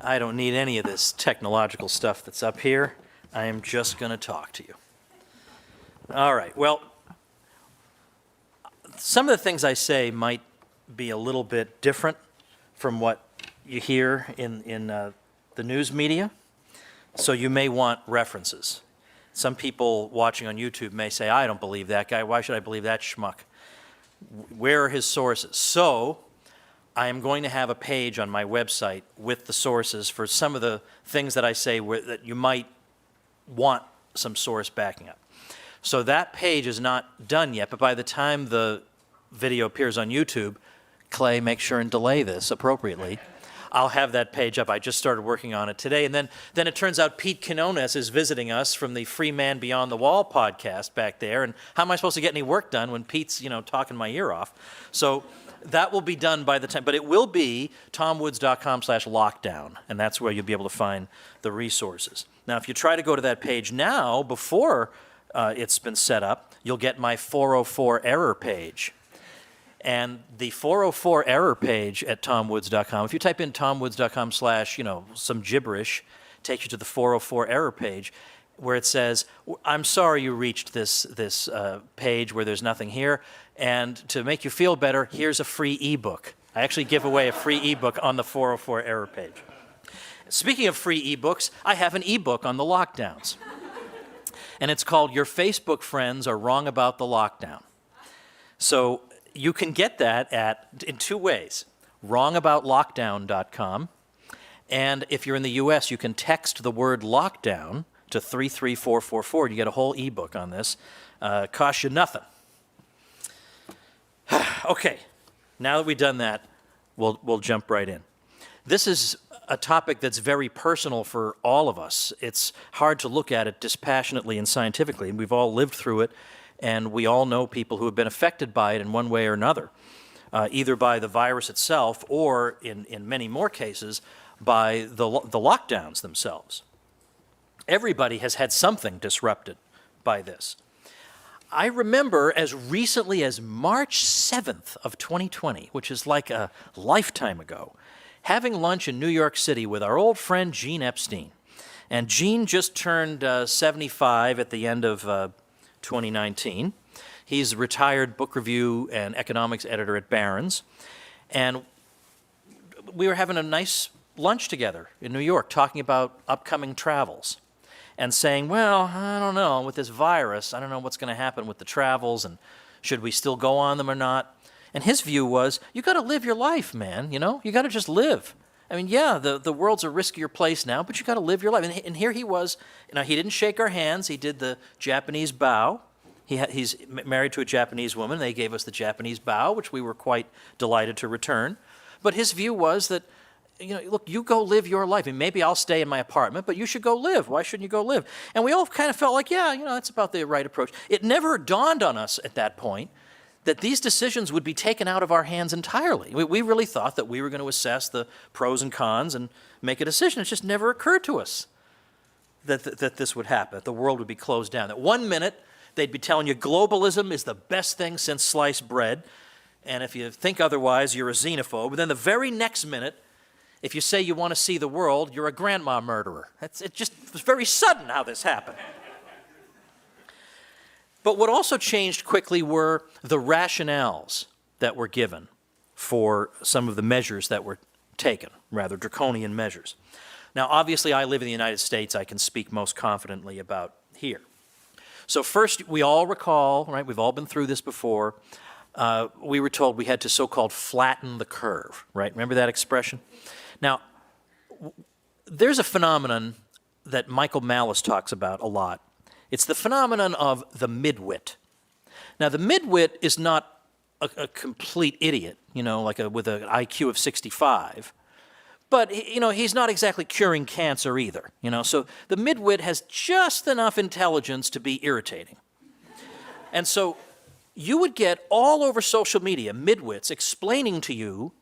I don't need any of this technological stuff that's up here. I am just going to talk to you. All right, well, some of the things I say might be a little bit different from what you hear in the news media, so you may want references. Some people watching on YouTube may say, I don't believe that guy. Why should I believe that schmuck? Where are his sources? So I am going to have a page on my website with the sources for some of the things that I say that you might want some source backing up. So that page is not done yet, but by the time the video appears on YouTube, Clay, make sure and delay this appropriately. I'll have that page up. I just started working on it today. And then it turns out Pete Quinones is visiting us from the Free Man Beyond the Wall podcast back there. And how am I supposed to get any work done when Pete's, talking my ear off? So that will be done by the time, but it will be tomwoods.com/lockdown, and that's where you'll be able to find the resources. Now, if you try to go to that page now, before it's been set up, you'll get my 404 error page. And the 404 error page at tomwoods.com, if you type in tomwoods.com/ some gibberish, takes you to the 404 error page where it says, I'm sorry you reached this page where there's nothing here, and to make you feel better, here's a free ebook. I actually give away a free ebook on the 404 error page. Speaking of free ebooks, I have an ebook on the lockdowns. And it's called Your Facebook Friends Are Wrong About the Lockdown. So you can get that in two ways, wrongaboutlockdown.com, and if you're in the U.S., you can text the word lockdown to 33444. You get a whole ebook on this. Costs you nothing. Okay, now that we've done that, we'll jump right in. This is a topic that's very personal for all of us. It's hard to look at it dispassionately and scientifically, and we've all lived through it. And we all know people who have been affected by it in one way or another, either by the virus itself or, in many more cases, by the lockdowns themselves. Everybody has had something disrupted by this. I remember as recently as March 7th of 2020, which is like a lifetime ago, having lunch in New York City with our old friend Gene Epstein. And Gene just turned 75 at the end of 2019. He's a retired book review and economics editor at Barron's. And we were having a nice lunch together in New York talking about upcoming travels and saying, well, I don't know, with this virus, I don't know what's going to happen with the travels and should we still go on them or not. And his view was, you got to live your life, man, you got to just live. I mean, yeah, the world's a riskier place now, but you got to live your life. And here he was, he didn't shake our hands. He did the Japanese bow. He's married to a Japanese woman. They gave us the Japanese bow, which we were quite delighted to return. But his view was that, look, you go live your life. And maybe I'll stay in my apartment, but you should go live. Why shouldn't you go live? And we all kind of felt like, yeah, that's about the right approach. It never dawned on us at that point that these decisions would be taken out of our hands entirely. We really thought that we were going to assess the pros and cons and make a decision. It just never occurred to us that this would happen, that the world would be closed down. That 1 minute, they'd be telling you globalism is the best thing since sliced bread, and if you think otherwise, you're a xenophobe. But then the very next minute, if you say you want to see the world, you're a grandma murderer. It was very sudden how this happened. But what also changed quickly were the rationales that were given for some of the measures that were taken, rather draconian measures. Now, obviously, I live in the United States. I can speak most confidently about here. So first, we all recall, right, we've all been through this before, we were told we had to so-called flatten the curve, right? Remember that expression? Now, there's a phenomenon that Michael Malice talks about a lot. It's the phenomenon of the midwit. Now, the midwit is not a complete idiot, with an IQ of 65. But, he's not exactly curing cancer either, So the midwit has just enough intelligence to be irritating. And so you would get all over social media midwits explaining to you,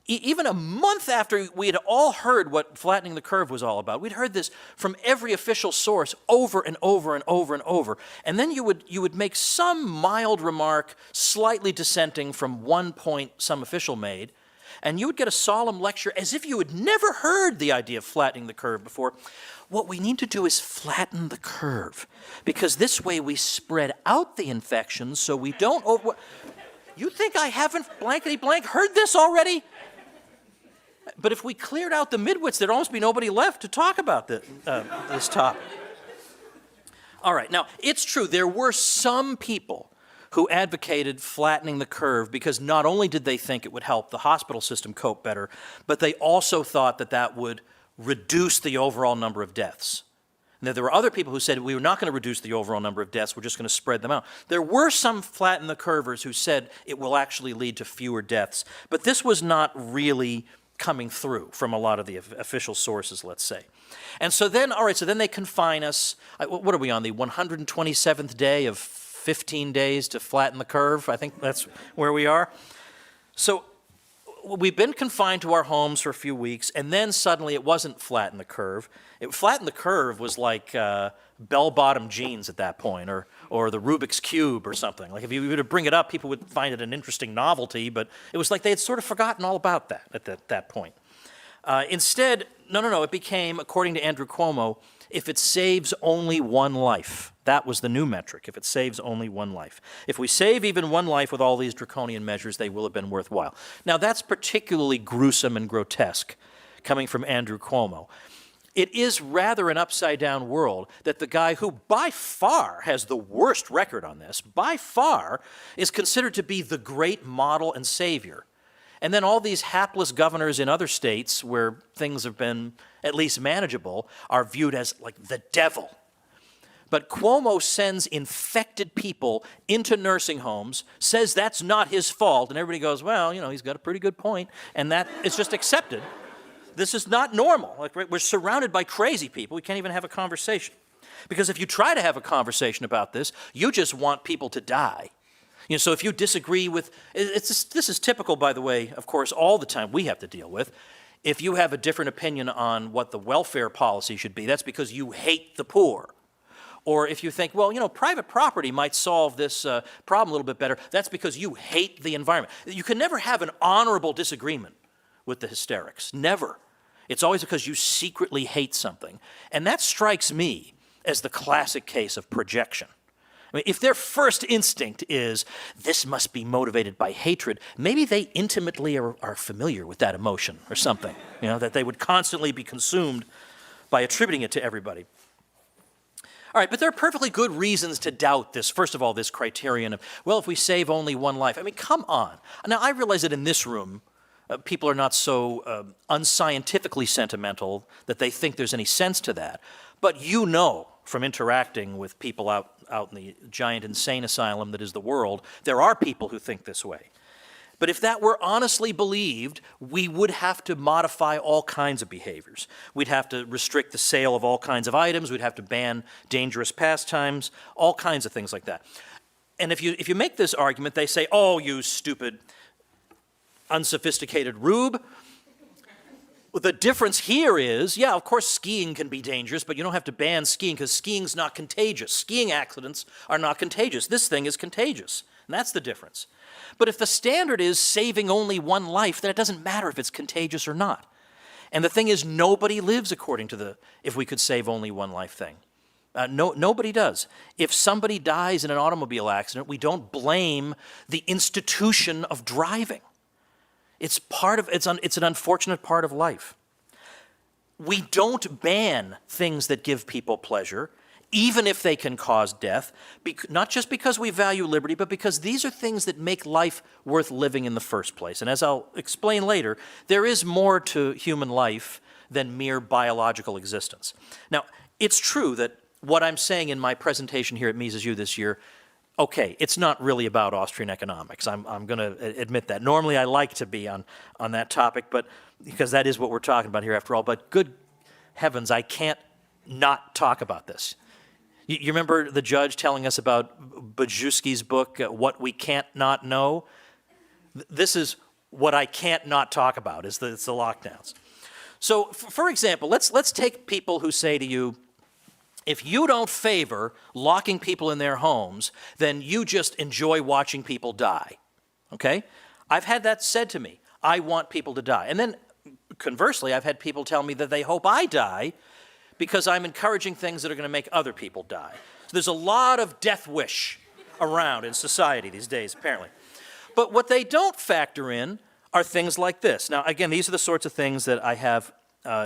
even a month after we had all heard what flattening the curve was all about, we'd heard this from every official source over and over and over and over. And then you would make some mild remark, slightly dissenting from one point some official made, and you would get a solemn lecture as if you had never heard the idea of flattening the curve before. What we need to do is flatten the curve, because this way we spread out the infections so we don't over... You think I haven't blankety blank heard this already? But if we cleared out the midwits, there'd almost be nobody left to talk about this topic. All right, now, it's true, there were some people who advocated flattening the curve because not only did they think it would help the hospital system cope better, but they also thought that that would reduce the overall number of deaths. Now, there were other people who said we were not going to reduce the overall number of deaths, we're just going to spread them out. There were some flatten the curvers who said it will actually lead to fewer deaths, but this was not really coming through from a lot of the official sources, let's say. And so then, all right, so then they confine us. What are we on, the 127th day of 15 days to flatten the curve? I think that's where we are. So we've been confined to our homes for a few weeks, and then suddenly it wasn't flatten the curve. Flatten the curve was like bell-bottom jeans at that point, or the Rubik's Cube or something. Like if you were to bring it up, people would find it an interesting novelty, but it was like they had sort of forgotten all about that at that point. Instead, no, it became, according to Andrew Cuomo, if it saves only one life. That was the new metric, if it saves only one life. If we save even one life with all these draconian measures, they will have been worthwhile. Now, that's particularly gruesome and grotesque, coming from Andrew Cuomo. It is rather an upside-down world that the guy who by far has the worst record on this, by far, is considered to be the great model and savior. And then all these hapless governors in other states where things have been at least manageable are viewed as like the devil. But Cuomo sends infected people into nursing homes, says that's not his fault, and everybody goes, well, he's got a pretty good point, and that is just accepted. This is not normal. Like, we're surrounded by crazy people. We can't even have a conversation. Because if you try to have a conversation about this, you just want people to die. So if you disagree with, this is typical, by the way, of course, all the time we have to deal with. If you have a different opinion on what the welfare policy should be, that's because you hate the poor. Or if you think, well, private property might solve this problem a little bit better, that's because you hate the environment. You can never have an honorable disagreement with the hysterics. Never. It's always because you secretly hate something. And that strikes me as the classic case of projection. I mean, if their first instinct is, this must be motivated by hatred, maybe they intimately are familiar with that emotion or something, that they would constantly be consumed by attributing it to everybody. All right, but there are perfectly good reasons to doubt this, first of all, this criterion of, well, if we save only one life. I mean, come on. Now, I realize that in this room, people are not so unscientifically sentimental that they think there's any sense to that. But from interacting with people out in the giant insane asylum that is the world, there are people who think this way. But if that were honestly believed, we would have to modify all kinds of behaviors. We'd have to restrict the sale of all kinds of items. We'd have to ban dangerous pastimes, all kinds of things like that. And if you make this argument, they say, oh, you stupid, unsophisticated rube. The difference here is, yeah, of course skiing can be dangerous, but you don't have to ban skiing because skiing's not contagious. Skiing accidents are not contagious. This thing is contagious, and that's the difference. But if the standard is saving only one life, then it doesn't matter if it's contagious or not. And the thing is, nobody lives according to the if we could save only one life thing. Nobody does. If somebody dies in an automobile accident, we don't blame the institution of driving. It's an unfortunate part of life. We don't ban things that give people pleasure, even if they can cause death, not just because we value liberty, but because these are things that make life worth living in the first place. And as I'll explain later, there is more to human life than mere biological existence. Now, it's true that what I'm saying in my presentation here at Mises U this year, okay, it's not really about Austrian economics. I'm going to admit that. Normally I like to be on that topic, but because that is what we're talking about here after all. But good heavens, I can't not talk about this. You remember the judge telling us about Bajewski's book, What We Can't Not Know? This is what I can't not talk about, it's the lockdowns. So, for example, let's take people who say to you, if you don't favor locking people in their homes, then you just enjoy watching people die, okay? I've had that said to me. I want people to die. And then, conversely, I've had people tell me that they hope I die because I'm encouraging things that are going to make other people die. So there's a lot of death wish around in society these days, apparently. But what they don't factor in are things like this. Now, again, these are the sorts of things that I have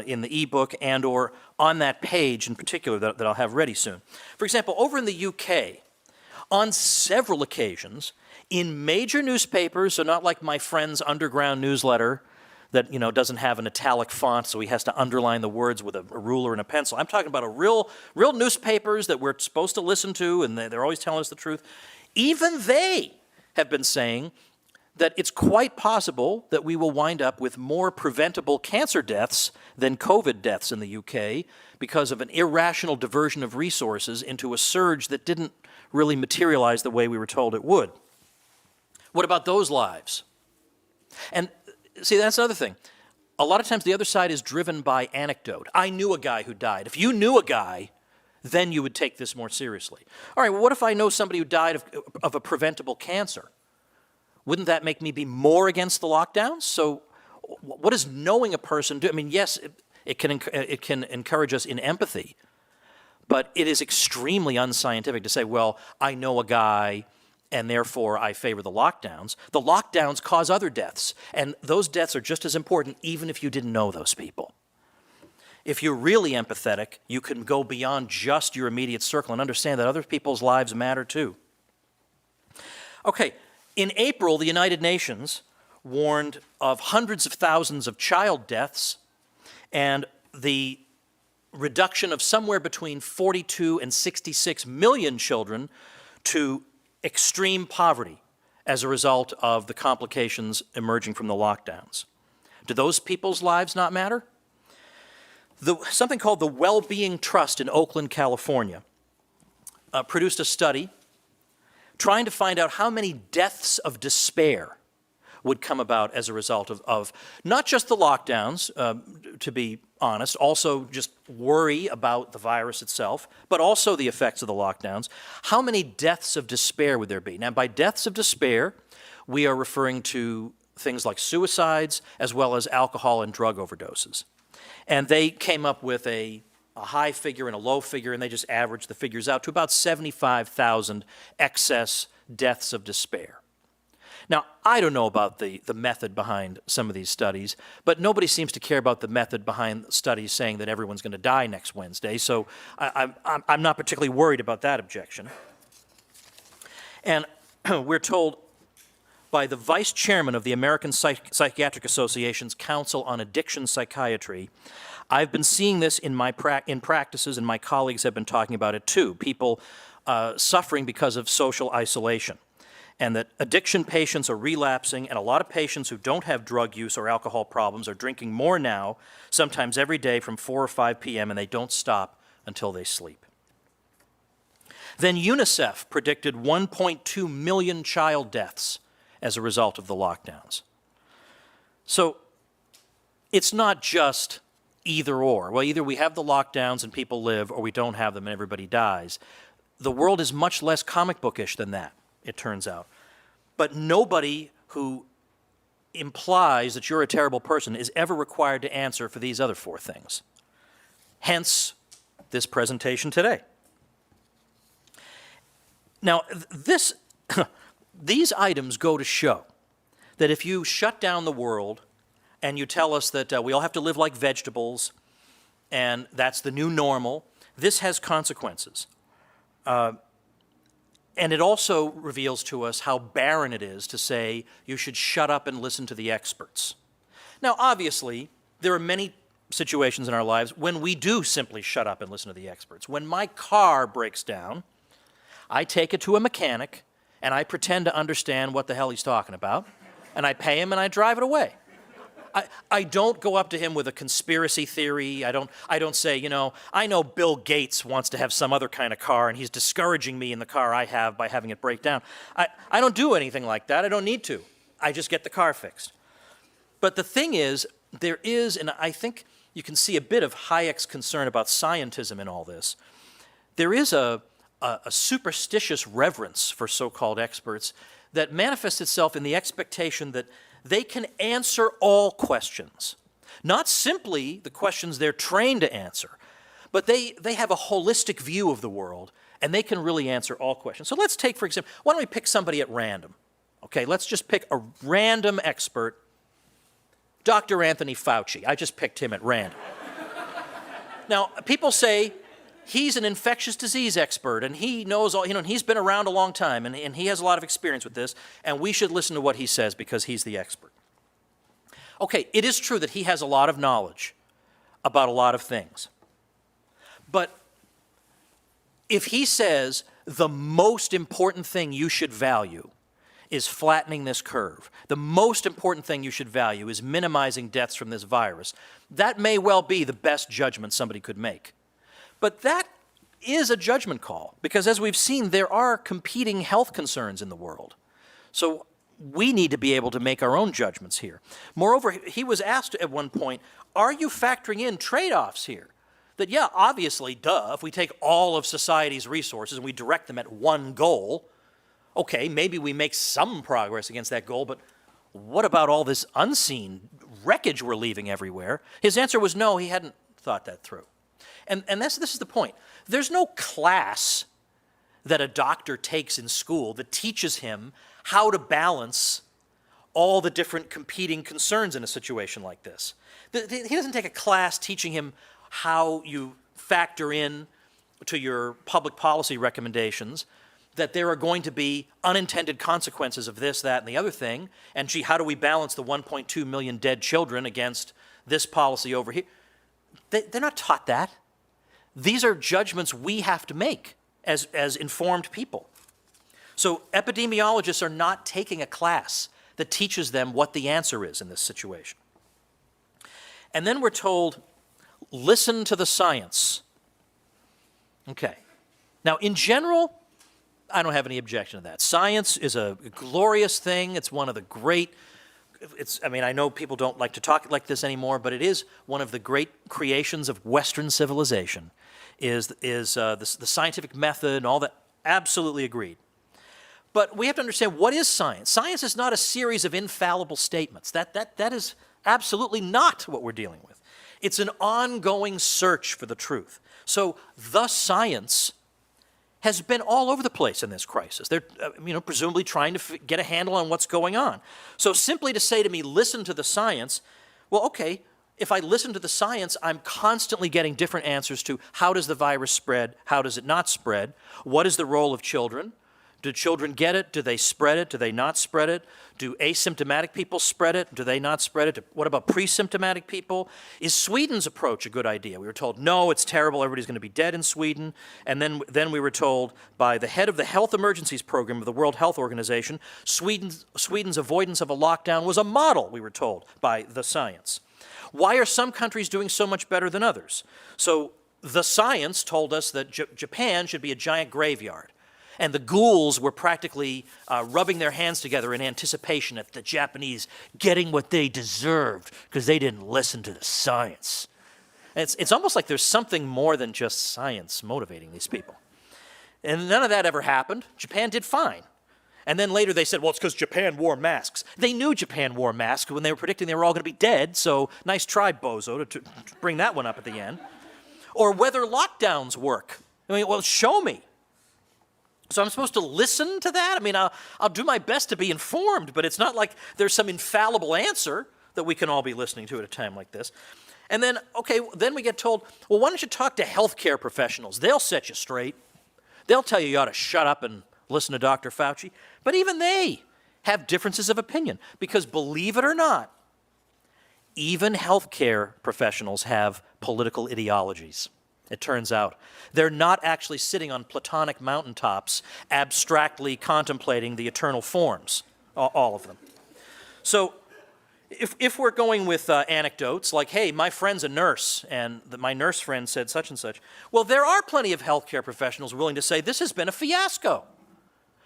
in the ebook and or on that page in particular that I'll have ready soon. For example, over in the UK, on several occasions, in major newspapers, so not like my friend's underground newsletter that doesn't have an italic font, so he has to underline the words with a ruler and a pencil. I'm talking about real newspapers that we're supposed to listen to, and they're always telling us the truth. Even they have been saying that it's quite possible that we will wind up with more preventable cancer deaths than COVID deaths in the UK because of an irrational diversion of resources into a surge that didn't really materialize the way we were told it would. What about those lives? And see, that's another thing. A lot of times the other side is driven by anecdote. I knew a guy who died. If you knew a guy, then you would take this more seriously. All right, well, what if I know somebody who died of a preventable cancer? Wouldn't that make me be more against the lockdowns? So what does knowing a person do? I mean, yes, it can encourage us in empathy, but it is extremely unscientific to say, well, I know a guy, and therefore I favor the lockdowns. The lockdowns cause other deaths, and those deaths are just as important even if you didn't know those people. If you're really empathetic, you can go beyond just your immediate circle and understand that other people's lives matter too. Okay, in April, the United Nations warned of hundreds of thousands of child deaths and the reduction of somewhere between 42 and 66 million children to extreme poverty as a result of the complications emerging from the lockdowns. Do those people's lives not matter? Something called the Well-Being Trust in Oakland, California, produced a study trying to find out how many deaths of despair would come about as a result of not just the lockdowns, to be honest, also just worry about the virus itself, but also the effects of the lockdowns. How many deaths of despair would there be? Now, by deaths of despair, we are referring to things like suicides as well as alcohol and drug overdoses. And they came up with a high figure and a low figure, and they just averaged the figures out to about 75,000 excess deaths of despair. Now, I don't know about the method behind some of these studies, but nobody seems to care about the method behind studies saying that everyone's going to die next Wednesday, so I'm not particularly worried about that objection. And we're told by the vice chairman of the American Psychiatric Association's Council on Addiction Psychiatry. I've been seeing this in practices, and my colleagues have been talking about it too, people suffering because of social isolation, and that addiction patients are relapsing, and a lot of patients who don't have drug use or alcohol problems are drinking more now, sometimes every day from 4 or 5 p.m., and they don't stop until they sleep. Then UNICEF predicted 1.2 million child deaths as a result of the lockdowns. So it's not just either or. Well, either we have the lockdowns and people live, or we don't have them and everybody dies. The world is much less comic bookish than that, it turns out. But nobody who implies that you're a terrible person is ever required to answer for these other 4 things. Hence, this presentation today. Now, these items go to show that if you shut down the world and you tell us that we all have to live like vegetables and that's the new normal, this has consequences. And it also reveals to us how barren it is to say you should shut up and listen to the experts. Now, obviously, there are many situations in our lives when we do simply shut up and listen to the experts. When my car breaks down, I take it to a mechanic and I pretend to understand what the hell he's talking about, and I pay him and I drive it away. I don't go up to him with a conspiracy theory. I don't say, I know Bill Gates wants to have some other kind of car and he's discouraging me in the car I have by having it break down. I don't do anything like that. I don't need to. I just get the car fixed. But the thing is, there is, and I think you can see a bit of Hayek's concern about scientism in all this, there is a superstitious reverence for so-called experts that manifests itself in the expectation that they can answer all questions. Not simply the questions they're trained to answer, but they have a holistic view of the world, and they can really answer all questions. So let's take, for example, why don't we pick somebody at random? Okay, let's just pick a random expert, Dr. Anthony Fauci. I just picked him at random. Now, people say he's an infectious disease expert, and he knows all, and he's been around a long time, and he has a lot of experience with this, and we should listen to what he says because he's the expert. Okay, it is true that he has a lot of knowledge about a lot of things. But if he says the most important thing you should value is flattening this curve, the most important thing you should value is minimizing deaths from this virus, that may well be the best judgment somebody could make. But that is a judgment call, because as we've seen, there are competing health concerns in the world. So we need to be able to make our own judgments here. Moreover, he was asked at one point, are you factoring in trade-offs here? That, yeah, obviously, duh, if we take all of society's resources and we direct them at one goal, okay, maybe we make some progress against that goal, but what about all this unseen wreckage we're leaving everywhere? His answer was no, he hadn't thought that through. And this is the point. There's no class that a doctor takes in school that teaches him how to balance all the different competing concerns in a situation like this. He doesn't take a class teaching him how you factor in to your public policy recommendations that there are going to be unintended consequences of this, that, and the other thing, and gee, how do we balance the 1.2 million dead children against this policy over here? They're not taught that. These are judgments we have to make as informed people. So epidemiologists are not taking a class that teaches them what the answer is in this situation. And then we're told, listen to the science. Okay. Now, in general, I don't have any objection to that. Science is a glorious thing. It's one of the great, I know people don't like to talk like this anymore, but it is one of the great creations of Western civilization, is the scientific method and all that. Absolutely agreed. But we have to understand, what is science? Science is not a series of infallible statements. That is absolutely not what we're dealing with. It's an ongoing search for the truth. So the science has been all over the place in this crisis. They're presumably trying to get a handle on what's going on. So simply to say to me, listen to the science, well, okay, if I listen to the science, I'm constantly getting different answers to how does the virus spread, how does it not spread, what is the role of children, do children get it, do they spread it, do they not spread it, do asymptomatic people spread it, do they not spread it, what about pre-symptomatic people? Is Sweden's approach a good idea? We were told, no, it's terrible, everybody's going to be dead in Sweden, and then we were told by the head of the Health Emergencies Program of the World Health Organization, Sweden's avoidance of a lockdown was a model, we were told, by the science. Why are some countries doing so much better than others? So the science told us that Japan should be a giant graveyard. And the ghouls were practically rubbing their hands together in anticipation at the Japanese getting what they deserved because they didn't listen to the science. And it's almost like there's something more than just science motivating these people. And none of that ever happened. Japan did fine. And then later they said, well, it's because Japan wore masks. They knew Japan wore masks when they were predicting they were all going to be dead, so nice try, bozo, to bring that one up at the end. Or whether lockdowns work. Well, show me. So I'm supposed to listen to that? I'll do my best to be informed, but it's not like there's some infallible answer that we can all be listening to at a time like this. And then, then we get told, well, why don't you talk to healthcare professionals? They'll set you straight. They'll tell you ought to shut up and listen to Dr. Fauci. But even they have differences of opinion because, believe it or not, even healthcare professionals have political ideologies. It turns out. They're not actually sitting on Platonic mountaintops abstractly contemplating the eternal forms, all of them. So if we're going with anecdotes like, hey, my friend's a nurse, and my nurse friend said such and such, well, there are plenty of healthcare professionals willing to say this has been a fiasco.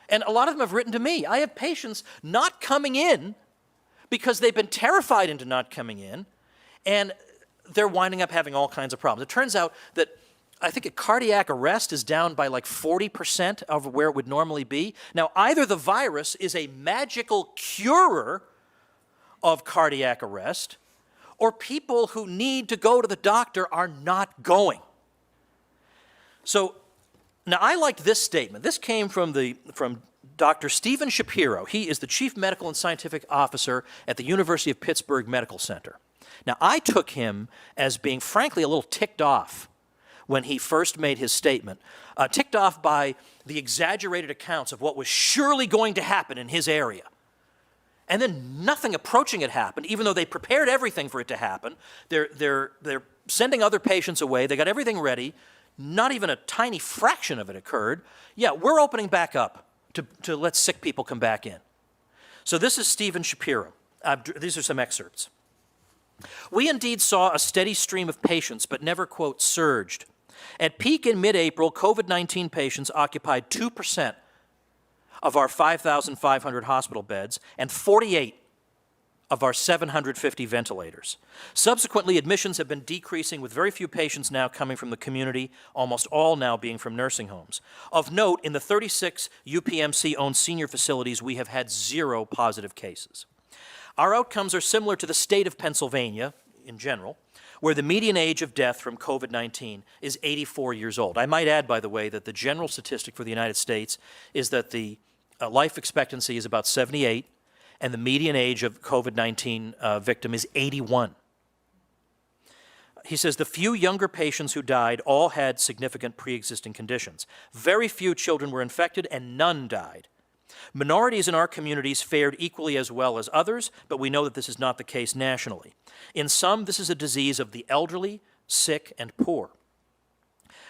And a lot of them have written to me. I have patients not coming in because they've been terrified into not coming in, and they're winding up having all kinds of problems. It turns out that I think a cardiac arrest is down by like 40% of where it would normally be. Now, either the virus is a magical curer of cardiac arrest, or people who need to go to the doctor are not going. So now I liked this statement. This came from Dr. Stephen Shapiro. He is the Chief Medical and Scientific Officer at the University of Pittsburgh Medical Center. Now I took him as being frankly a little ticked off when he first made his statement, ticked off by the exaggerated accounts of what was surely going to happen in his area. And then nothing approaching it happened, even though they prepared everything for it to happen. They're sending other patients away. They got everything ready. Not even a tiny fraction of it occurred. Yeah, we're opening back up to let sick people come back in. So this is Stephen Shapiro. These are some excerpts. We indeed saw a steady stream of patients, but never, quote, surged. At peak in mid-April, COVID-19 patients occupied 2% of our 5,500 hospital beds and 48 of our 750 ventilators. Subsequently, admissions have been decreasing, with very few patients now coming from the community, almost all now being from nursing homes. Of note, in the 36 UPMC-owned senior facilities, we have had 0 positive cases. Our outcomes are similar to the state of Pennsylvania in general, where the median age of death from COVID-19 is 84 years old. I might add, by the way, that the general statistic for the United States is that the life expectancy is about 78, and the median age of COVID-19 victim is 81. He says the few younger patients who died all had significant pre-existing conditions. Very few children were infected, and none died. Minorities in our communities fared equally as well as others, but we know that this is not the case nationally. In some, this is a disease of the elderly, sick, and poor.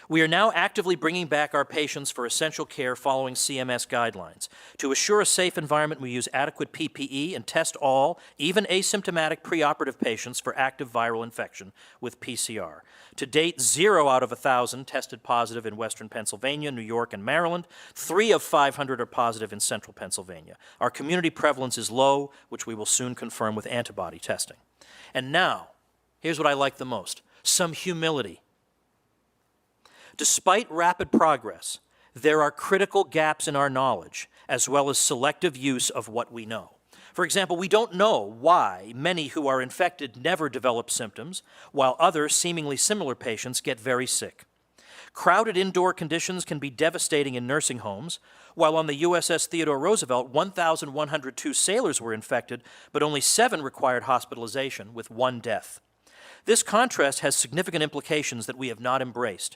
We are now actively bringing back our patients for essential care following CMS guidelines. To assure a safe environment, we use adequate PPE and test all, even asymptomatic preoperative patients for active viral infection with PCR. To date, 0 out of 1,000 tested positive in Western Pennsylvania, New York, and Maryland. 3 of 500 are positive in Central Pennsylvania. Our community prevalence is low, which we will soon confirm with antibody testing. And now, here's what I like the most: some humility. Despite rapid progress, there are critical gaps in our knowledge, as well as selective use of what we know. For example, we don't know why many who are infected never develop symptoms, while other seemingly similar patients get very sick. Crowded indoor conditions can be devastating in nursing homes. While on the USS Theodore Roosevelt, 1,102 sailors were infected, but only 7 required hospitalization, with 1 death. This contrast has significant implications that we have not embraced.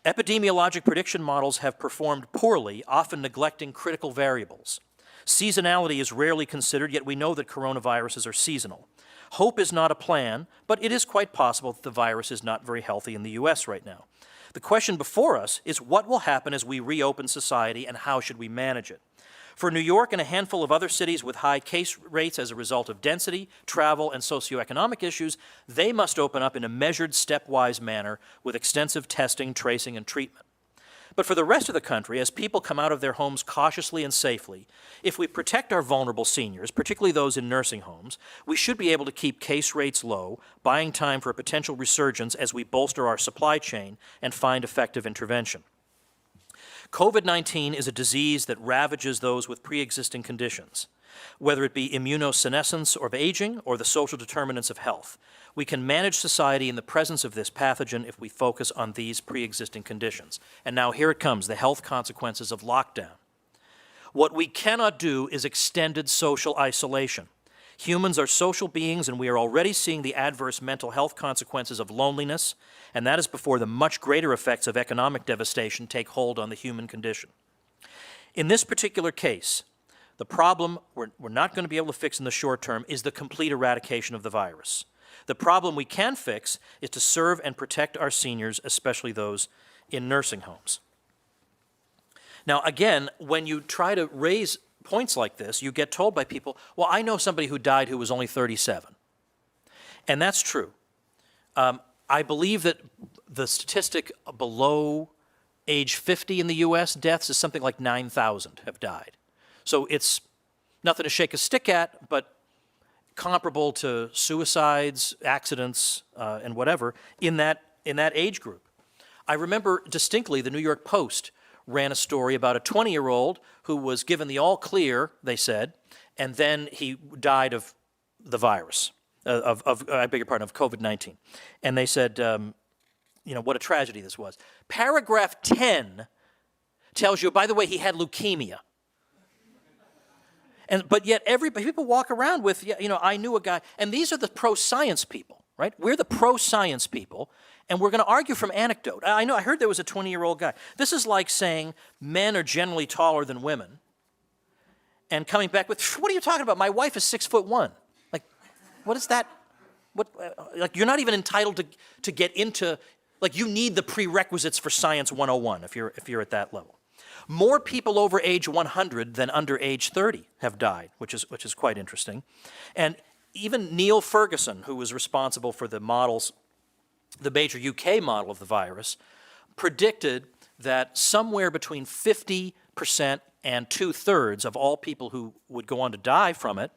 Epidemiologic prediction models have performed poorly, often neglecting critical variables. Seasonality is rarely considered, yet we know that coronaviruses are seasonal. Hope is not a plan, but it is quite possible that the virus is not very healthy in the U.S. right now. The question before us is what will happen as we reopen society, and how should we manage it? For New York and a handful of other cities with high case rates as a result of density, travel, and socioeconomic issues, they must open up in a measured, stepwise manner with extensive testing, tracing, and treatment. But for the rest of the country, as people come out of their homes cautiously and safely, if we protect our vulnerable seniors, particularly those in nursing homes, we should be able to keep case rates low, buying time for a potential resurgence as we bolster our supply chain and find effective intervention. COVID-19 is a disease that ravages those with pre-existing conditions, whether it be immunosenescence or aging or the social determinants of health. We can manage society in the presence of this pathogen if we focus on these pre-existing conditions. And now here it comes, the health consequences of lockdown. What we cannot do is extended social isolation. Humans are social beings, and we are already seeing the adverse mental health consequences of loneliness, and that is before the much greater effects of economic devastation take hold on the human condition. In this particular case, the problem we're not going to be able to fix in the short term is the complete eradication of the virus. The problem we can fix is to serve and protect our seniors, especially those in nursing homes. Now, again, when you try to raise points like this, you get told by people, well, I know somebody who died who was only 37. And that's true. I believe that the statistic below age 50 in the U.S. deaths is something like 9,000 have died. So it's nothing to shake a stick at, but comparable to suicides, accidents, and whatever in that age group. I remember distinctly the New York Post ran a story about a 20-year-old who was given the all clear, they said, and then he died of the virus, I beg your pardon, of COVID-19. And they said, what a tragedy this was. Paragraph 10 tells you, by the way, he had leukemia. But yet people walk around with, I knew a guy, and these are the pro-science people, right? We're the pro-science people, and we're going to argue from anecdote. I heard there was a 20-year-old guy. This is like saying men are generally taller than women, and coming back with, what are you talking about? My wife is 6'1". Like, what is that? Like, you're not even entitled to get into, like, you need the prerequisites for Science 101 if you're at that level. More people over age 100 than under age 30 have died, which is quite interesting. And even Neil Ferguson, who was responsible for the major UK model of the virus, predicted that somewhere between 50% and 2/3 of all people who would go on to die from it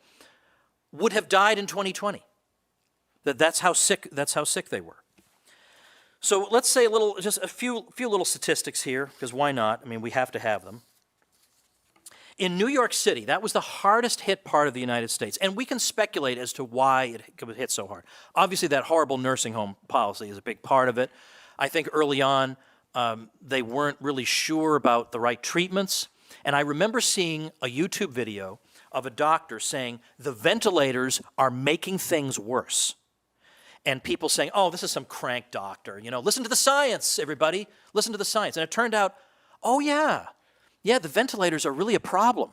would have died in 2020. That's how sick they were. So let's say just a few little statistics here, because why not? I mean, we have to have them. In New York City, that was the hardest hit part of the United States, and we can speculate as to why it hit so hard. Obviously, that horrible nursing home policy is a big part of it. I think early on, they weren't really sure about the right treatments, and I remember seeing a YouTube video of a doctor saying, the ventilators are making things worse. And people saying, oh, this is some crank doctor. Listen to the science, everybody. Listen to the science. And it turned out, oh, yeah, the ventilators are really a problem.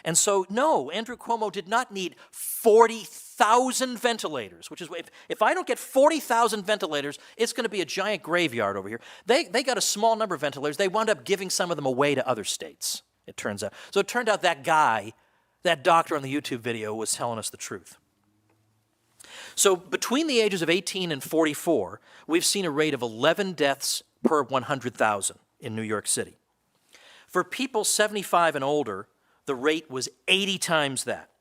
And so, no, Andrew Cuomo did not need 40,000 ventilators, which is, if I don't get 40,000 ventilators, it's going to be a giant graveyard over here. They got a small number of ventilators. They wound up giving some of them away to other states, it turns out. So it turned out that doctor on the YouTube video was telling us the truth. So between the ages of 18 and 44, we've seen a rate of 11 deaths per 100,000 in New York City. For people 75 and older, the rate was 80 times that.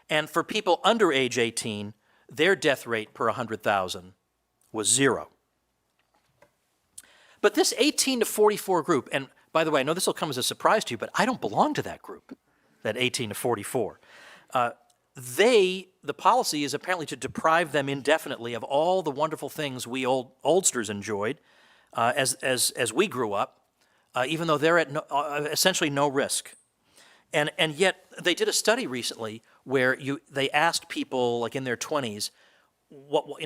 And for people under age 18, their death rate per 100,000 was 0. But this 18 to 44 group, and by the way, I know this will come as a surprise to you, but I don't belong to that group, that 18 to 44. The policy is apparently to deprive them indefinitely of all the wonderful things we oldsters enjoyed as we grew up, even though they're at essentially no risk. And yet they did a study recently where they asked people like in their 20s,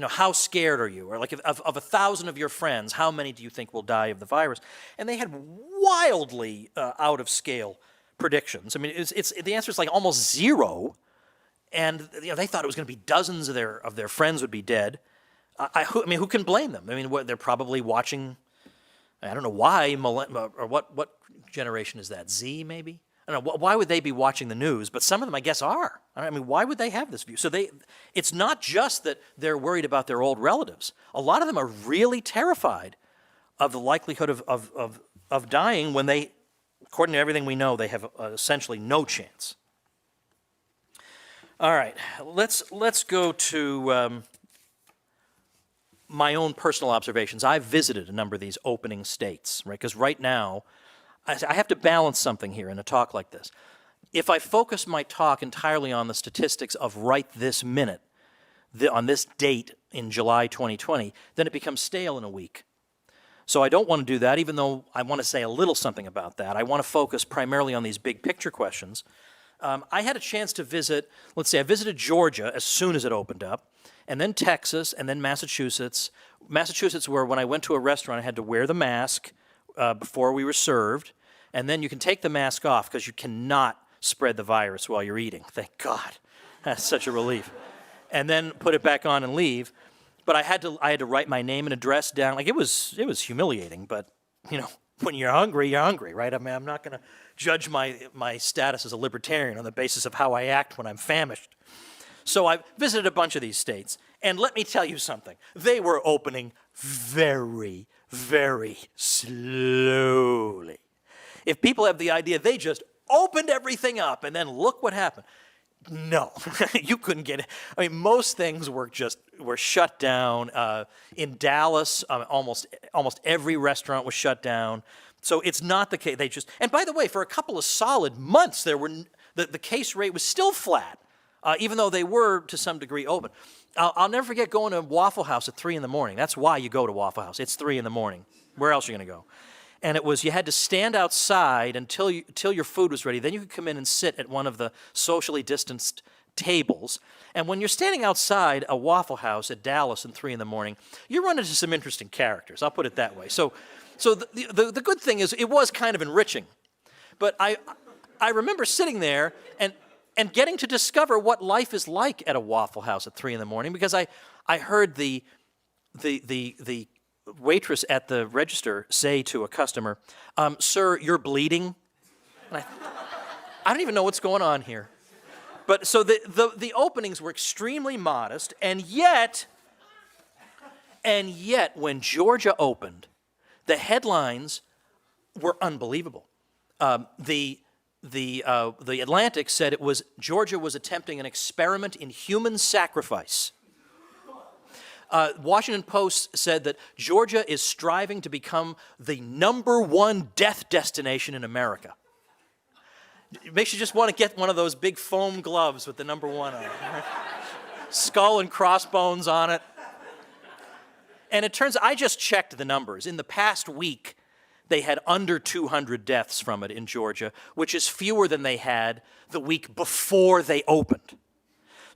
how scared are you? Or like of 1,000 of your friends, how many do you think will die of the virus? And they had wildly out of scale predictions. I mean, the answer is like almost 0. And they thought it was going to be dozens of their friends would be dead. I mean, who can blame them? I mean, they're probably watching. I don't know why. Or what generation is that? Z maybe? I don't know. Why would they be watching the news? But some of them, I guess, are. I mean, why would they have this view? So it's not just that they're worried about their old relatives. A lot of them are really terrified of the likelihood of dying when they, according to everything we know, they have essentially no chance. All right, let's go to my own personal observations. I've visited a number of these opening states, right? Because right now, I have to balance something here in a talk like this. If I focus my talk entirely on the statistics of right this minute, on this date in July 2020, then it becomes stale in a week. So I don't want to do that, even though I want to say a little something about that. I want to focus primarily on these big picture questions. I had a chance to visit, let's say I visited Georgia as soon as it opened up, and then Texas, and then Massachusetts. Massachusetts, where when I went to a restaurant, I had to wear the mask before we were served, and then you can take the mask off because you cannot spread the virus while you're eating. Thank God. That's such a relief. And then put it back on and leave. But I had to write my name and address down. Like it was humiliating, but when you're hungry, right? I mean, I'm not going to judge my status as a libertarian on the basis of how I act when I'm famished. So I visited a bunch of these states, and let me tell you something. They were opening very, very slowly. If people have the idea they just opened everything up and then look what happened. No, you couldn't get it. I mean, most things were shut down. In Dallas, almost every restaurant was shut down. So it's not the case. And by the way, for a couple of solid months, the case rate was still flat. even though they were to some degree open. I'll never forget going to Waffle House at 3 in the morning. That's why you go to Waffle House. It's 3 in the morning. Where else are you going to go? And it was, you had to stand outside until your food was ready. Then you could come in and sit at one of the socially distanced tables. And when you're standing outside a Waffle House at Dallas at 3 in the morning, you run into some interesting characters. I'll put it that way. So the good thing is it was kind of enriching. But I remember sitting there and getting to discover what life is like at a Waffle House at 3 in the morning, because I heard the waitress at the register say to a customer, "Sir, you're bleeding." And I don't even know what's going on here. But so the openings were extremely modest, and yet when Georgia opened, the headlines were unbelievable. The Atlantic said Georgia was attempting an experiment in human sacrifice. Washington Post said that Georgia is striving to become the #1 death destination in America. It makes you just want to get one of those big foam gloves with the #1 on it. Right? Skull and crossbones on it. And it turns, I just checked the numbers. In the past week, they had under 200 deaths from it in Georgia, which is fewer than they had the week before they opened.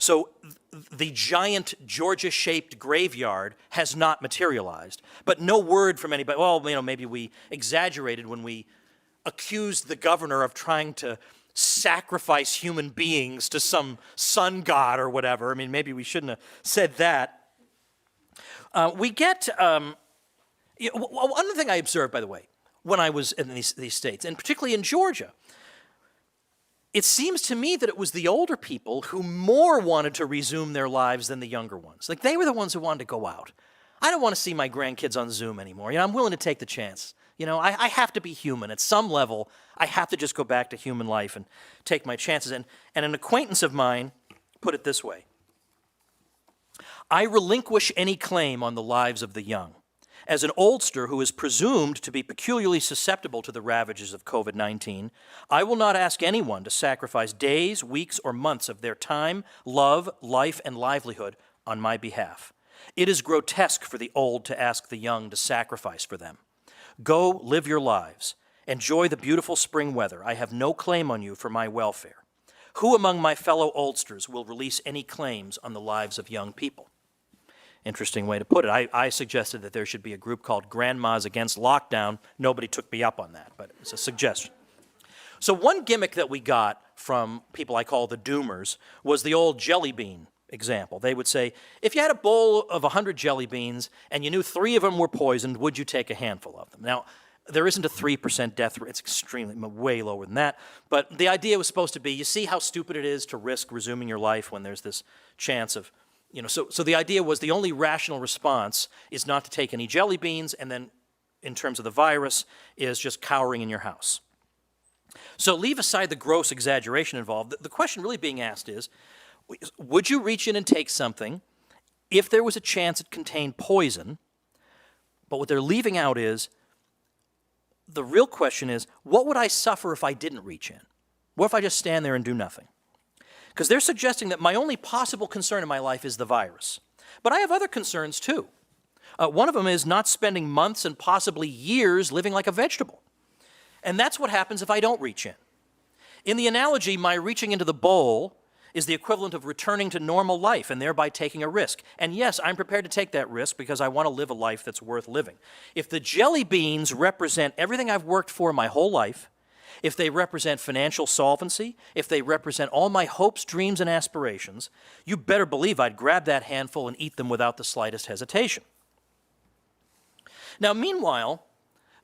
So the giant Georgia-shaped graveyard has not materialized, but no word from anybody. Well, maybe we exaggerated when we accused the governor of trying to sacrifice human beings to some sun god or whatever. I mean, maybe we shouldn't have said that. We get one thing I observed, by the way, when I was in these states, and particularly in Georgia. It seems to me that it was the older people who more wanted to resume their lives than the younger ones. Like, they were the ones who wanted to go out. I don't want to see my grandkids on Zoom anymore. I'm willing to take the chance. I have to be human. At some level, I have to just go back to human life and take my chances. And an acquaintance of mine put it this way: I relinquish any claim on the lives of the young. As an oldster who is presumed to be peculiarly susceptible to the ravages of COVID-19, I will not ask anyone to sacrifice days, weeks, or months of their time, love, life, and livelihood on my behalf. It is grotesque for the old to ask the young to sacrifice for them. Go live your lives. Enjoy the beautiful spring weather. I have no claim on you for my welfare. Who among my fellow oldsters will release any claims on the lives of young people? Interesting way to put it. I suggested that there should be a group called Grandmas Against Lockdown. Nobody took me up on that, but it's a suggestion. So one gimmick that we got from people I call the doomers was the old jelly bean example. They would say, if you had a bowl of 100 jelly beans and you knew 3 of them were poisoned, would you take a handful of them? Now, there isn't a 3% death rate. It's extremely, way lower than that. But the idea was supposed to be, you see how stupid it is to risk resuming your life when there's this chance of, so the idea was the only rational response is not to take any jelly beans, and then in terms of the virus is just cowering in your house. So leave aside the gross exaggeration involved. The question really being asked is, would you reach in and take something if there was a chance it contained poison? But what they're leaving out is, the real question is, what would I suffer if I didn't reach in? What if I just stand there and do nothing? Because they're suggesting that my only possible concern in my life is the virus. But I have other concerns too. One of them is not spending months and possibly years living like a vegetable. And that's what happens if I don't reach in. In the analogy, my reaching into the bowl is the equivalent of returning to normal life and thereby taking a risk. And yes, I'm prepared to take that risk because I want to live a life that's worth living. If the jelly beans represent everything I've worked for my whole life, if they represent financial solvency, if they represent all my hopes, dreams, and aspirations, you better believe I'd grab that handful and eat them without the slightest hesitation. Now, meanwhile,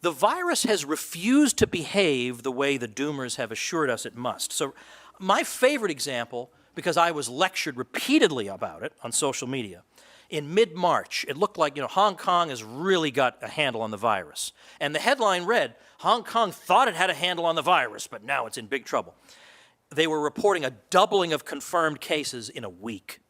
the virus has refused to behave the way the doomers have assured us it must. So my favorite example, because I was lectured repeatedly about it on social media, in mid-March, it looked like, Hong Kong has really got a handle on the virus. And the headline read, Hong Kong thought it had a handle on the virus, but now it's in big trouble. They were reporting a doubling of confirmed cases in a week.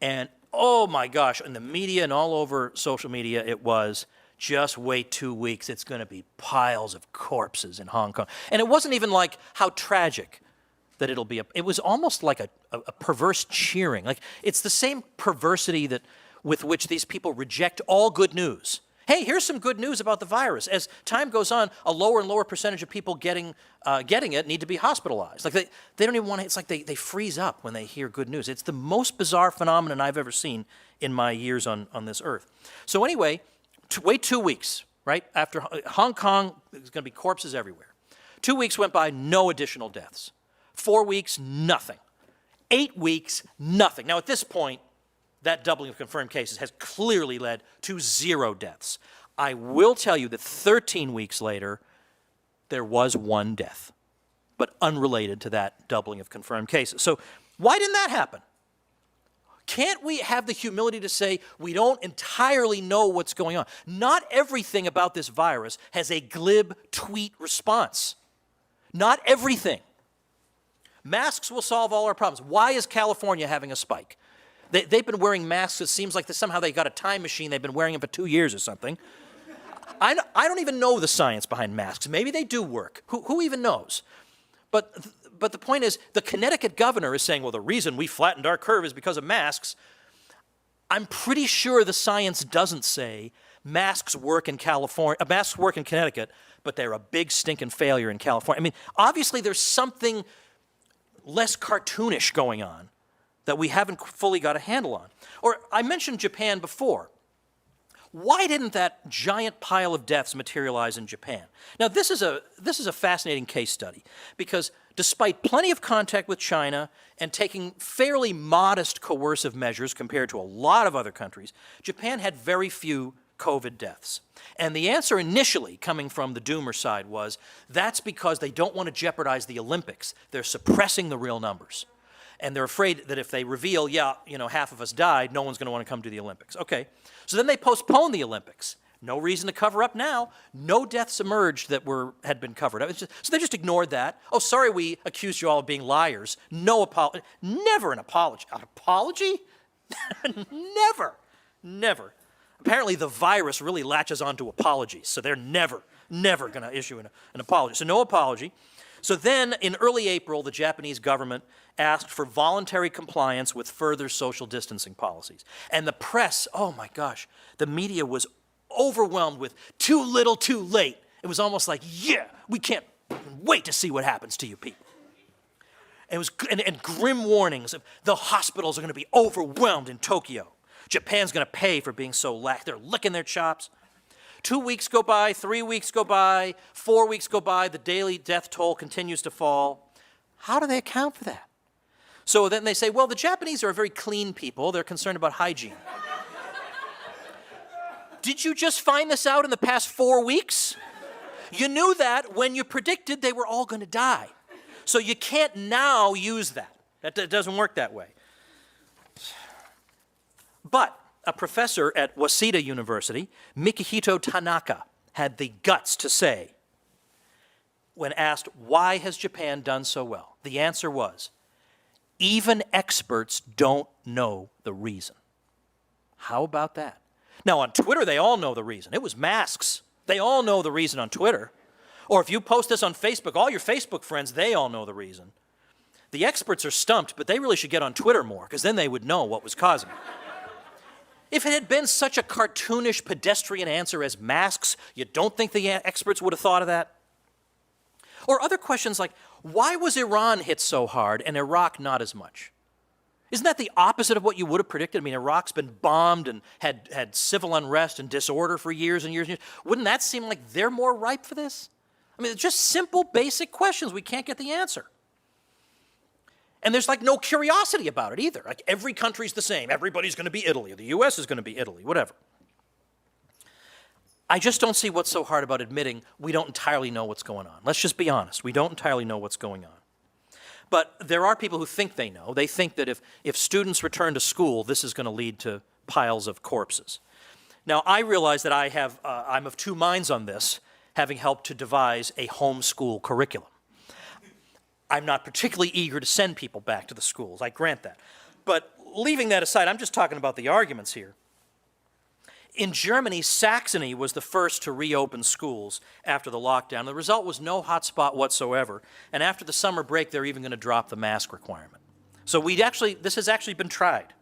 And oh my gosh, in the media and all over social media, it was, just wait 2 weeks, it's going to be piles of corpses in Hong Kong. And it wasn't even like, how tragic. that it'll be it was almost like a perverse cheering. Like, it's the same perversity with which these people reject all good news. Hey, here's some good news about the virus. As time goes on, a lower and lower percentage of people getting it need to be hospitalized. Like, they don't even want to, it's like they freeze up when they hear good news. It's the most bizarre phenomenon I've ever seen in my years on this earth. So anyway, wait 2 weeks, right? After Hong Kong, there's going to be corpses everywhere. 2 weeks went by, no additional deaths. 4 weeks, nothing. 8 weeks, nothing. Now, at this point, that doubling of confirmed cases has clearly led to 0 deaths. I will tell you that 13 weeks later, there was 1 death, but unrelated to that doubling of confirmed cases. So why didn't that happen? Can't we have the humility to say we don't entirely know what's going on? Not everything about this virus has a glib tweet response. Not everything. Masks will solve all our problems. Why is California having a spike? They've been wearing masks. It seems like somehow they got a time machine. They've been wearing them for 2 years or something. I don't even know the science behind masks. Maybe they do work. Who even knows? But the point is, the Connecticut governor is saying, well, the reason we flattened our curve is because of masks. I'm pretty sure the science doesn't say masks work in Connecticut, but they're a big stinking failure in California. I mean, obviously there's something less cartoonish going on that we haven't fully got a handle on. Or I mentioned Japan before. Why didn't that giant pile of deaths materialize in Japan? Now, this is a fascinating case study, because despite plenty of contact with China and taking fairly modest coercive measures compared to a lot of other countries, Japan had very few COVID deaths. And the answer initially, coming from the doomer side, was that's because they don't want to jeopardize the Olympics. They're suppressing the real numbers. And they're afraid that if they reveal, half of us died, no one's going to want to come to the Olympics. Okay, so then they postponed the Olympics. No reason to cover up now. No deaths emerged that had been covered up. So they just ignored that. Oh, sorry, we accused you all of being liars. No apology. Never an apology. An apology? Never. Apparently the virus really latches onto apologies, so they're never going to issue an apology. So no apology. So then, in early April, the Japanese government asked for voluntary compliance with further social distancing policies. And the press, oh my gosh, the media was overwhelmed with too little, too late. It was almost like, yeah, we can't wait to see what happens to you people. And grim warnings of the hospitals are going to be overwhelmed in Tokyo. Japan's going to pay for being so lax. They're licking their chops. 2 weeks go by, 3 weeks go by, 4 weeks go by, the daily death toll continues to fall. How do they account for that? So then they say, well, the Japanese are a very clean people. They're concerned about hygiene. Did you just find this out in the past 4 weeks? You knew that when you predicted they were all going to die. So you can't now use that. That doesn't work that way. But a professor at Waseda University, Mikihito Tanaka, had the guts to say, when asked, why has Japan done so well? The answer was, even experts don't know the reason. How about that? Now, on Twitter, they all know the reason. It was masks. They all know the reason on Twitter. Or if you post this on Facebook, all your Facebook friends, they all know the reason. The experts are stumped, but they really should get on Twitter more, because then they would know what was causing it. If it had been such a cartoonish, pedestrian answer as masks, you don't think the experts would have thought of that? Or other questions like, why was Iran hit so hard and Iraq not as much? Isn't that the opposite of what you would have predicted? I mean, Iraq's been bombed and had civil unrest and disorder for years and years and years. Wouldn't that seem like they're more ripe for this? I mean, it's just simple, basic questions. We can't get the answer. And there's like no curiosity about it either. Like every country's the same. Everybody's going to be Italy. The US is going to be Italy, whatever. I just don't see what's so hard about admitting we don't entirely know what's going on. Let's just be honest. We don't entirely know what's going on. But there are people who think they know. They think that if students return to school, this is going to lead to piles of corpses. Now, I realize that I'm of two minds on this, having helped to devise a homeschool curriculum. I'm not particularly eager to send people back to the schools, I grant that. But leaving that aside, I'm just talking about the arguments here. In Germany, Saxony was the first to reopen schools after the lockdown. The result was no hotspot whatsoever. And after the summer break, they're even going to drop the mask requirement. So this has actually been tried.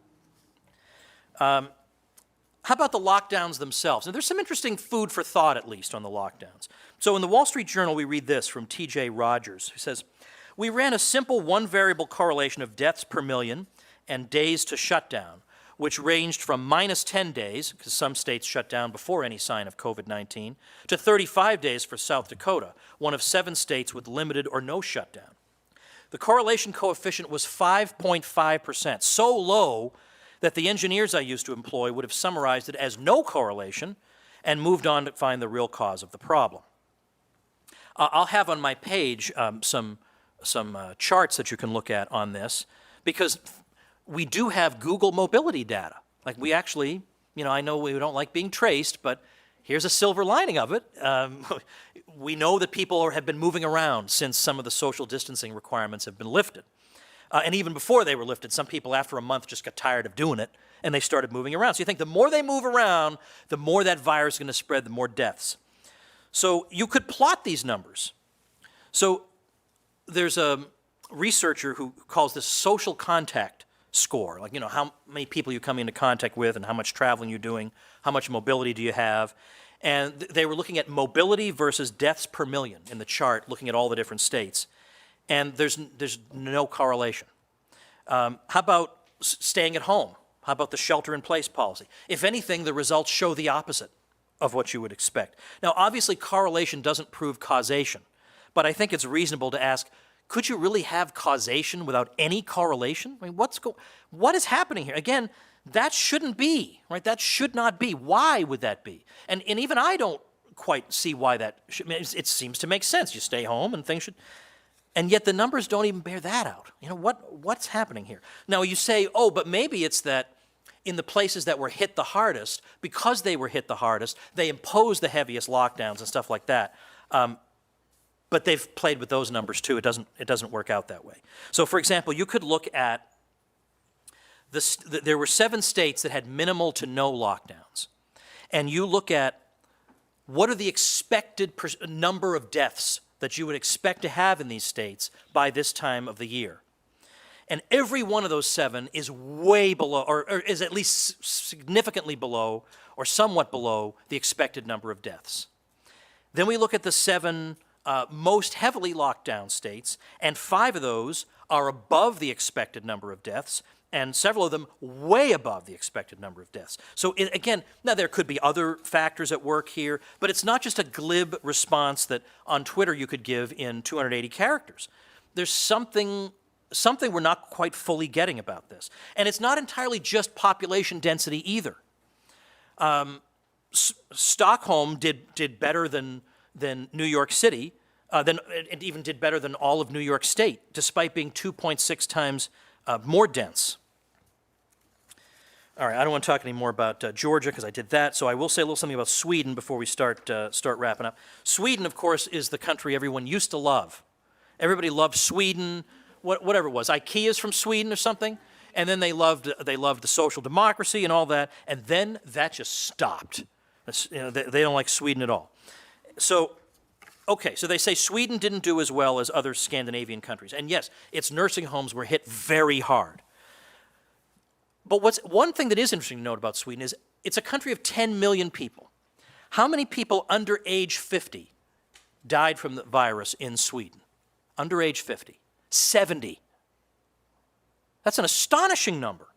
How about the lockdowns themselves? And there's some interesting food for thought, at least, on the lockdowns. So in the Wall Street Journal, we read this from T.J. Rogers, who says, "We ran a simple one-variable correlation of deaths per million and days to shutdown, which ranged from minus 10 days, because some states shut down before any sign of COVID-19, to 35 days for South Dakota, one of 7 states with limited or no shutdown. The correlation coefficient was 5.5%, so low that the engineers I used to employ would have summarized it as no correlation and moved on to find the real cause of the problem." I'll have on my page some charts that you can look at on this, because we do have Google mobility data. Like, we actually, I know we don't like being traced, but here's a silver lining of it. We know that people have been moving around since some of the social distancing requirements have been lifted. And even before they were lifted, some people after a month just got tired of doing it, and they started moving around. So you think the more they move around, the more that virus is going to spread, the more deaths. So you could plot these numbers. So there's a researcher who calls this social contact score, like, how many people you come into contact with and how much traveling you're doing, how much mobility do you have. And they were looking at mobility versus deaths per million in the chart, looking at all the different states. And there's no correlation. How about staying at home? How about the shelter-in-place policy? If anything, the results show the opposite of what you would expect. Now, obviously, correlation doesn't prove causation, but I think it's reasonable to ask, could you really have causation without any correlation? I mean, what is happening here? Again, that shouldn't be, right? That should not be. Why would that be? And even I don't quite see why that should. I mean, it seems to make sense. You stay home and things should. And yet the numbers don't even bear that out. What's happening here? Now you say, oh, but maybe it's that in the places that were hit the hardest, because they were hit the hardest, they imposed the heaviest lockdowns and stuff like that. But they've played with those numbers too. It doesn't work out that way. So, for example, you could look at there were 7 states that had minimal to no lockdowns, and you look at what are the expected number of deaths that you would expect to have in these states by this time of the year. And every one of those 7 is way below, or is at least significantly below, or somewhat below, the expected number of deaths. Then we look at the 7 most heavily locked down states, and 5 of those are above the expected number of deaths, and several of them way above the expected number of deaths. So again, now there could be other factors at work here, but it's not just a glib response that on Twitter you could give in 280 characters. There's something we're not quite fully getting about this. And it's not entirely just population density either. Stockholm did better than New York City, it even did better than all of New York State, despite being 2.6 times more dense. All right, I don't want to talk any more about Georgia because I did that, so I will say a little something about Sweden before we start wrapping up. Sweden, of course, is the country everyone used to love. Everybody loved Sweden, whatever it was. IKEA's from Sweden or something, and then they loved the social democracy and all that, and then that just stopped. They don't like Sweden at all. So, okay, so they say Sweden didn't do as well as other Scandinavian countries. And yes, its nursing homes were hit very hard. But one thing that is interesting to note about Sweden is it's a country of 10 million people. How many people under age 50 died from the virus in Sweden? Under age 50. 70. That's an astonishing number.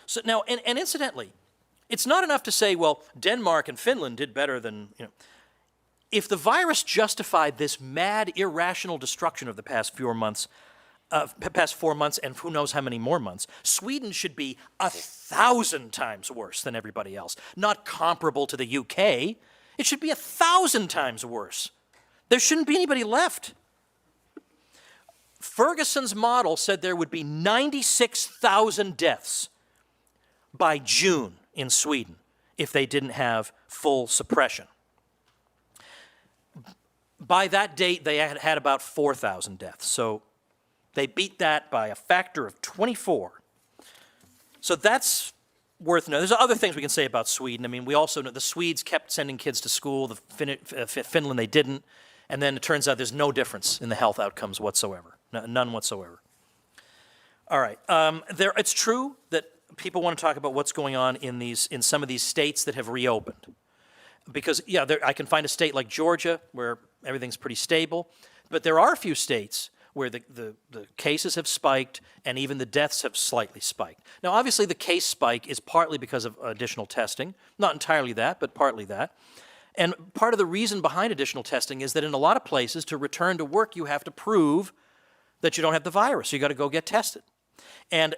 So now, and incidentally, it's not enough to say, well, Denmark and Finland did better than, If the virus justified this mad, irrational destruction of the past 4 months, and who knows how many more months, Sweden should be 1,000 times worse than everybody else. Not comparable to the UK. It should be 1,000 times worse. There shouldn't be anybody left. Ferguson's model said there would be 96,000 deaths by June in Sweden if they didn't have full suppression. By that date, they had about 4,000 deaths. So they beat that by a factor of 24. So that's worth noting. There's other things we can say about Sweden. I mean, we also know the Swedes kept sending kids to school. Finland, they didn't. And then it turns out there's no difference in the health outcomes whatsoever. None whatsoever. All right. It's true that people want to talk about what's going on in some of these states that have reopened. Because, yeah, I can find a state like Georgia where everything's pretty stable. But there are a few states where the cases have spiked and even the deaths have slightly spiked. Now, obviously, the case spike is partly because of additional testing. Not entirely that, but partly that. And part of the reason behind additional testing is that in a lot of places, to return to work, you have to prove that you don't have the virus. So you got to go get tested. And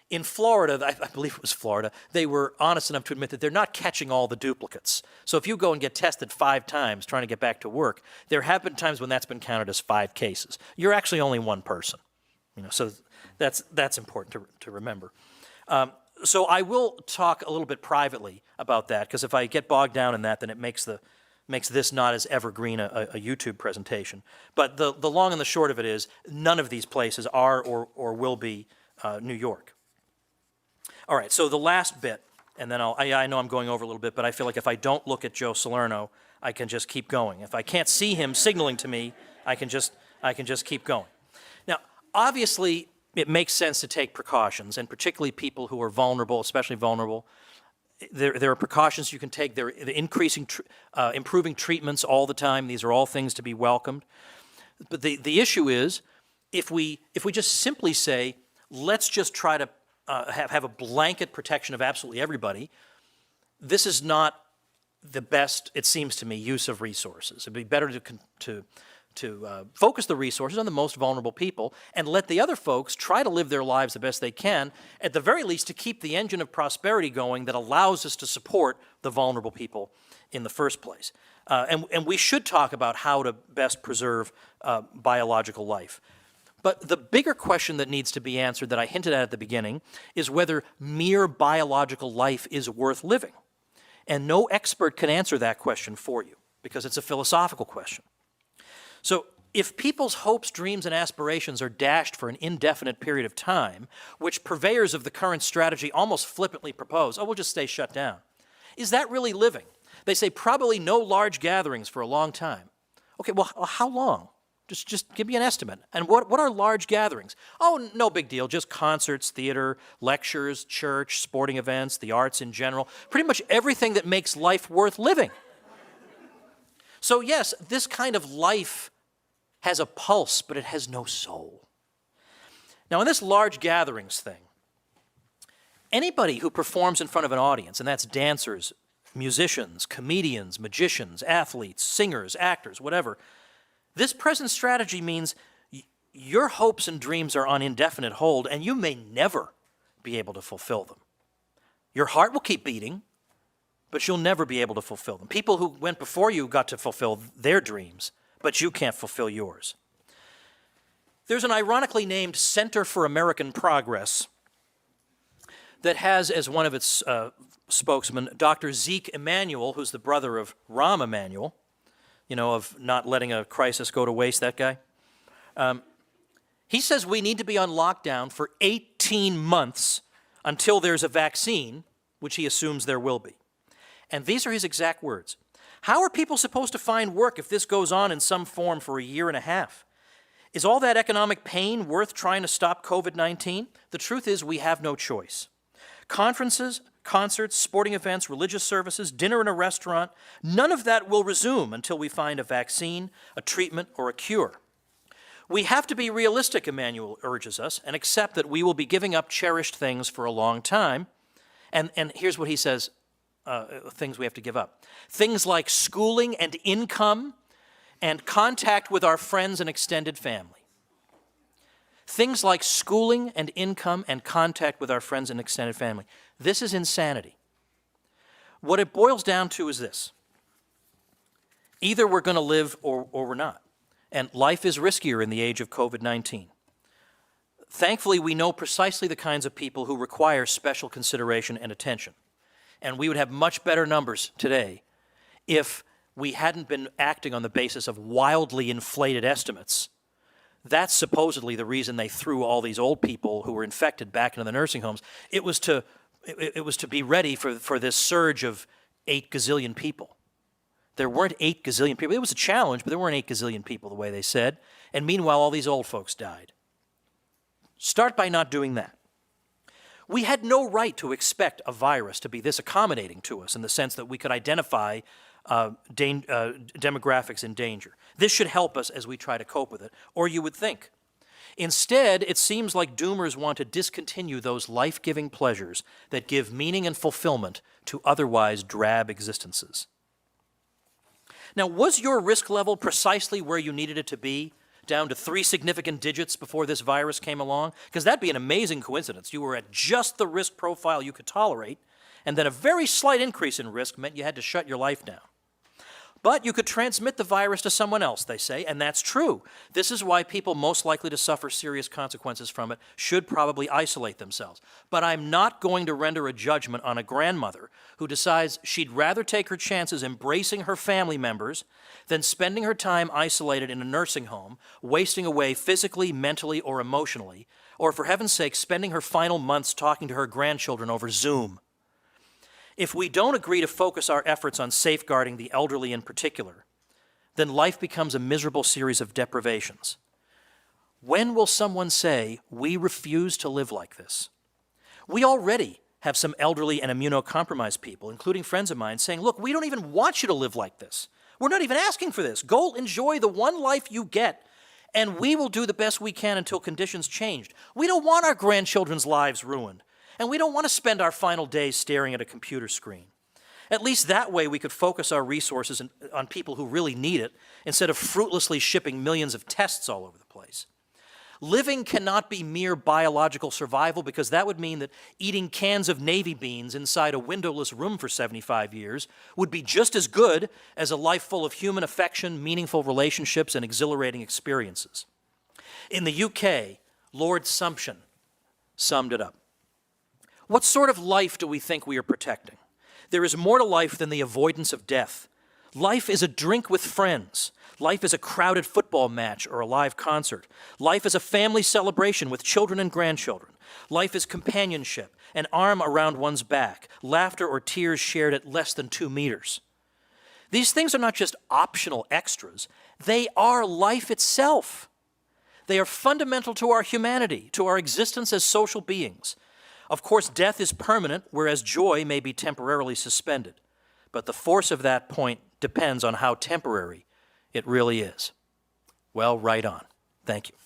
in Florida, I believe it was Florida, they were honest enough to admit that they're not catching all the duplicates. So if you go and get tested 5 times trying to get back to work, there have been times when that's been counted as 5 cases. You're actually only one person. So that's important to remember. So I will talk a little bit privately about that, because if I get bogged down in that, then it makes this not as evergreen a YouTube presentation. But the long and the short of it is, none of these places are or will be New York. All right, so the last bit, and then I know I'm going over a little bit, but I feel like if I don't look at Joe Salerno, I can just keep going. If I can't see him signaling to me, I can just keep going. Now, obviously, it makes sense to take precautions, and particularly people who are vulnerable, especially vulnerable. There are precautions you can take. They're improving treatments all the time. These are all things to be welcomed. But the issue is, if we just simply say, let's just try to have a blanket protection of absolutely everybody, this is not the best, it seems to me, use of resources. It'd be better to focus the resources on the most vulnerable people and let the other folks try to live their lives the best they can, at the very least to keep the engine of prosperity going that allows us to support the vulnerable people in the first place. And we should talk about how to best preserve biological life. But the bigger question that needs to be answered that I hinted at the beginning is whether mere biological life is worth living. And no expert can answer that question for you, because it's a philosophical question. So if people's hopes, dreams, and aspirations are dashed for an indefinite period of time, which purveyors of the current strategy almost flippantly propose, we'll just stay shut down, is that really living? They say probably no large gatherings for a long time. Okay, well, how long? Just give me an estimate. And what are large gatherings? Oh, no big deal, just concerts, theater, lectures, church, sporting events, the arts in general, pretty much everything that makes life worth living. So yes, this kind of life has a pulse, but it has no soul. Now, in this large gatherings thing, anybody who performs in front of an audience, and that's dancers, musicians, comedians, magicians, athletes, singers, actors, whatever, this present strategy means your hopes and dreams are on indefinite hold, and you may never be able to fulfill them. Your heart will keep beating, but you'll never be able to fulfill them. People who went before you got to fulfill their dreams, but you can't fulfill yours. There's an ironically named Center for American Progress that has as one of its spokesmen Dr. Zeke Emanuel, who's the brother of Rahm Emanuel, of not letting a crisis go to waste, that guy. He says we need to be on lockdown for 18 months until there's a vaccine, which he assumes there will be. And these are his exact words. How are people supposed to find work if this goes on in some form for a year and a half? Is all that economic pain worth trying to stop COVID-19? The truth is we have no choice. Conferences, concerts, sporting events, religious services, dinner in a restaurant, none of that will resume until we find a vaccine, a treatment, or a cure. We have to be realistic, Emmanuel urges us, and accept that we will be giving up cherished things for a long time. And here's what he says, things we have to give up. Things like schooling and income and contact with our friends and extended family. Things like schooling and income and contact with our friends and extended family. This is insanity. What it boils down to is this. Either we're going to live or we're not. And life is riskier in the age of COVID-19. Thankfully, we know precisely the kinds of people who require special consideration and attention. And we would have much better numbers today if we hadn't been acting on the basis of wildly inflated estimates. That's supposedly the reason they threw all these old people who were infected back into the nursing homes. It was to it was to be ready for this surge of 8 gazillion people. There weren't 8 gazillion people. It was a challenge, but there weren't 8 gazillion people, the way they said. And meanwhile, all these old folks died. Start by not doing that. We had no right to expect a virus to be this accommodating to us in the sense that we could identify demographics in danger. This should help us as we try to cope with it, or you would think. Instead, it seems like doomers want to discontinue those life-giving pleasures that give meaning and fulfillment to otherwise drab existences. Now, was your risk level precisely where you needed it to be, down to 3 significant digits before this virus came along? Because that'd be an amazing coincidence. You were at just the risk profile you could tolerate, and then a very slight increase in risk meant you had to shut your life down. But you could transmit the virus to someone else, they say, and that's true. This is why people most likely to suffer serious consequences from it should probably isolate themselves. But I'm not going to render a judgment on a grandmother who decides she'd rather take her chances embracing her family members than spending her time isolated in a nursing home, wasting away physically, mentally, or emotionally, or for heaven's sake, spending her final months talking to her grandchildren over Zoom. If we don't agree to focus our efforts on safeguarding the elderly in particular, then life becomes a miserable series of deprivations. When will someone say, we refuse to live like this? We already have some elderly and immunocompromised people, including friends of mine, saying, look, we don't even want you to live like this. We're not even asking for this. Go enjoy the one life you get, and we will do the best we can until conditions changed. We don't want our grandchildren's lives ruined. And we don't want to spend our final days staring at a computer screen. At least that way we could focus our resources on people who really need it instead of fruitlessly shipping millions of tests all over the place. Living cannot be mere biological survival because that would mean that eating cans of navy beans inside a windowless room for 75 years would be just as good as a life full of human affection, meaningful relationships, and exhilarating experiences. In the UK, Lord Sumption summed it up. What sort of life do we think we are protecting? There is more to life than the avoidance of death. Life is a drink with friends. Life is a crowded football match or a live concert. Life is a family celebration with children and grandchildren. Life is companionship, an arm around one's back, laughter or tears shared at less than 2 meters. These things are not just optional extras. They are life itself. They are fundamental to our humanity, to our existence as social beings. Of course, death is permanent, whereas joy may be temporarily suspended. But the force of that point depends on how temporary it really is. Well, right on. Thank you.